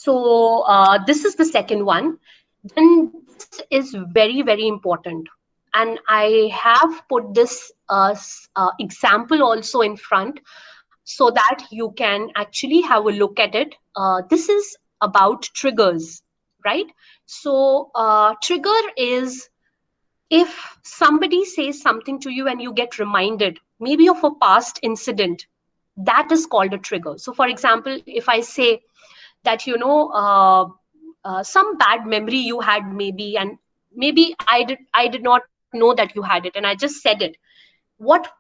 So this is the second one. Then this is very, very important. And I have put this example also in front so that you can actually have a look at it. This is about triggers, right? So trigger is if somebody says something to you and you get reminded maybe of a past incident, that is called a trigger. So for example, if I say that some bad memory you had, maybe, and maybe I did not know that you had it and I just said it, what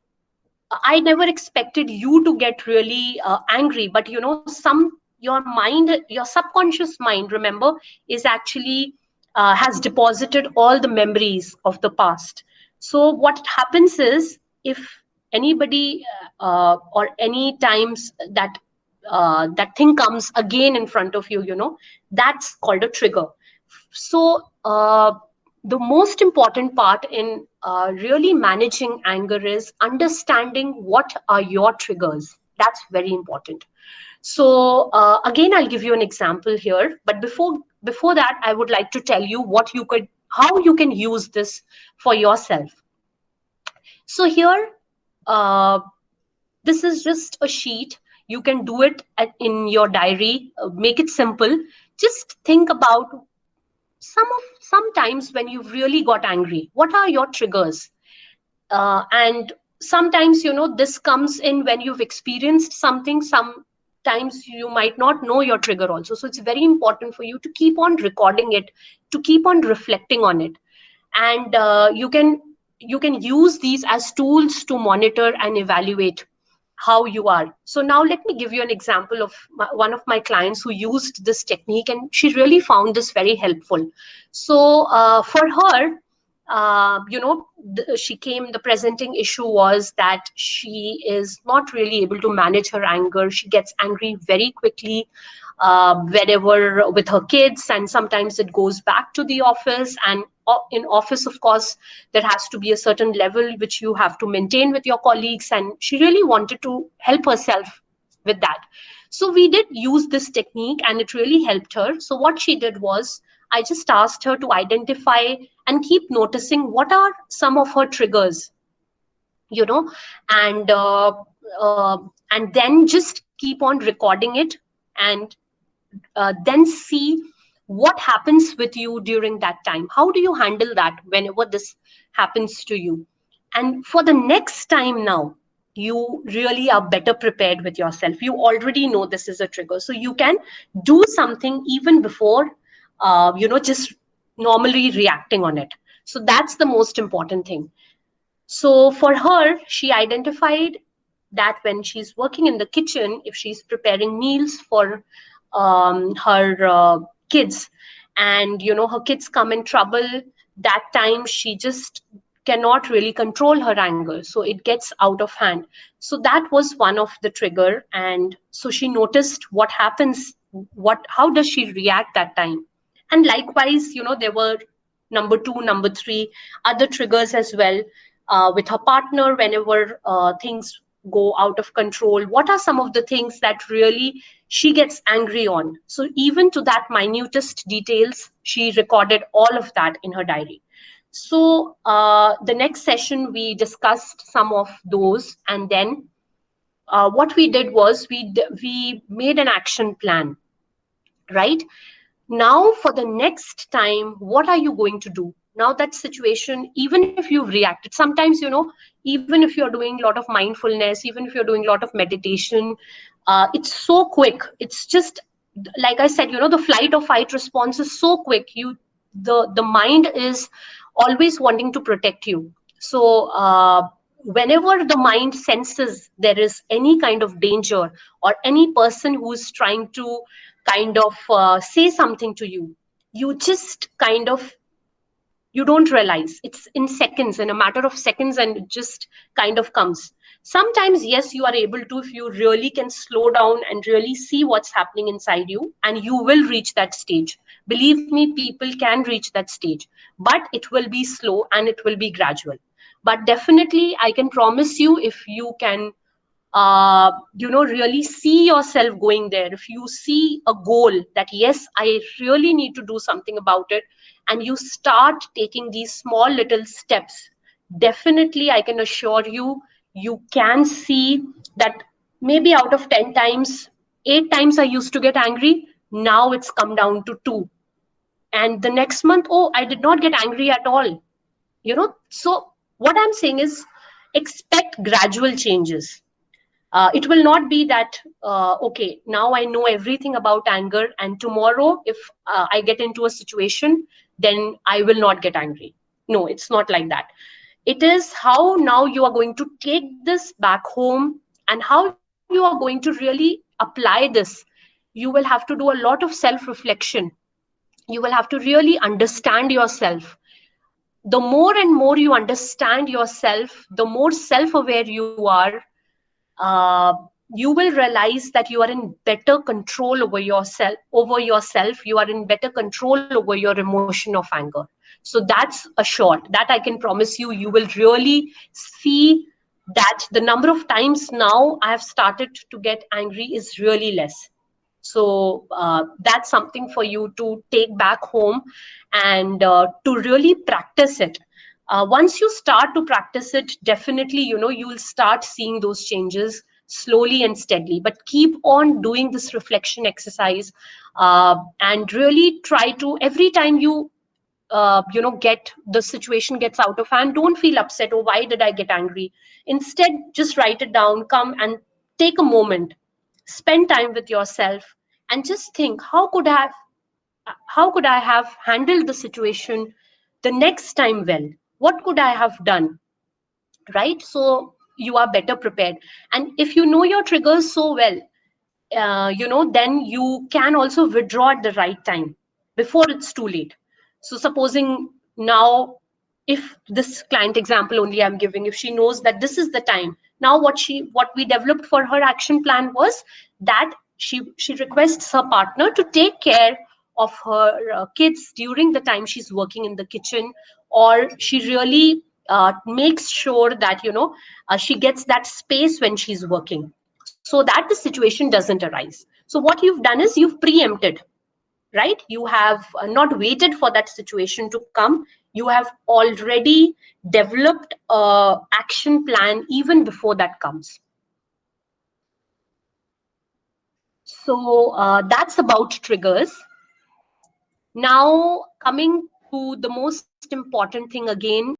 I never expected you to get really angry, but your mind, your subconscious mind, remember, is actually has deposited all the memories of the past. So what happens is, if anybody or any times that that thing comes again in front of you, that's called a trigger. So the most important part in really managing anger is understanding what are your triggers. That's very important. So again, I'll give you an example here, but before that, I would like to tell you how you can use this for yourself. So here, uh, this is just a sheet. You can do it in your diary. Make it simple. Just think about sometimes when you've really got angry. What are your triggers? And sometimes this comes in when you've experienced something. Sometimes you might not know your trigger also. So it's very important for you to keep on recording it, to keep on reflecting on it, and you can use these as tools to monitor and evaluate how you are. So now let me give you an example of one of my clients who used this technique, and she really found this very helpful. So for her, the presenting issue was that she is not really able to manage her anger. She gets angry very quickly, whenever with her kids, and sometimes it goes back to the office. And in office, of course, there has to be a certain level which you have to maintain with your colleagues, and she really wanted to help herself with that. So we did use this technique and it really helped her. So what she did was, I just asked her to identify and keep noticing what are some of her triggers, you know and uh, and then just keep on recording it, and then see what happens with you during that time. How do you handle that whenever this happens to you? And for the next time now, you really are better prepared with yourself. You already know this is a trigger. So you can do something even before, just normally reacting on it. So that's the most important thing. So for her, she identified that when she's working in the kitchen, if she's preparing meals for her kids, and her kids come in trouble, that time she just cannot really control her anger. So it gets out of hand. So that was one of the trigger. And so she noticed what happens, how does she react that time. And likewise, there were number two, number three, other triggers as well, with her partner whenever things go out of control. What are some of the things that really she gets angry on? So even to that minutest details, she recorded all of that in her diary. So the next session, we discussed some of those, and then what we did was we made an action plan, right? Now for the next time, what are you going to do? Now that situation, even if you've reacted, sometimes, even if you're doing a lot of mindfulness, even if you're doing a lot of meditation, it's so quick. It's just, like I said, the flight or fight response is so quick. The mind is always wanting to protect you. So whenever the mind senses there is any kind of danger, or any person who is trying to kind of say something to you, you just kind of, you don't realize, it's in seconds, in a matter of seconds, and it just kind of comes. Sometimes, yes, you are able to, if you really can slow down and really see what's happening inside you, and you will reach that stage. Believe me, people can reach that stage, but it will be slow and it will be gradual. But definitely, I can promise you, if you can really see yourself going there, if you see a goal that yes, I really need to do something about it, and you start taking these small little steps, definitely I can assure you, you can see that maybe out of 10 times, 8 times I used to get angry, now it's come down to 2. And the next month, oh, I did not get angry at all. So what I'm saying is, expect gradual changes. It will not be that okay, now I know everything about anger, and tomorrow if I get into a situation, then I will not get angry. No, it's not like that. It is how now you are going to take this back home, and how you are going to really apply this. You will have to do a lot of self reflection. You will have to really understand yourself. The more and more you understand yourself, the more self aware you are, uh, you will realize that you are in better control over yourself. You are in better control over your emotion of anger. So that's a short that I can promise you, you will really see that the number of times now I have started to get angry is really less. So that's something for you to take back home, and to really practice it. Once you start to practice it, definitely, you will start seeing those changes slowly and steadily. But keep on doing this reflection exercise, and really try to, every time you get the situation gets out of hand, don't feel upset, oh, why did I get angry? Instead, just write it down, come and take a moment, spend time with yourself, and just think, how could I have handled the situation the next time well? What could I have done? Right? So you are better prepared. And if you know your triggers so well, then you can also withdraw at the right time before it's too late. So supposing now, if this client example only I'm giving, if she knows that this is the time, now what we developed for her action plan was that she requests her partner to take care of her kids during the time she's working in the kitchen, or she really makes sure that she gets that space when she's working, so that the situation doesn't arise. So what you've done is you've preempted, right? You have not waited for that situation to come. You have already developed a action plan even before that comes. So that's about triggers. Now, coming to the most important thing again,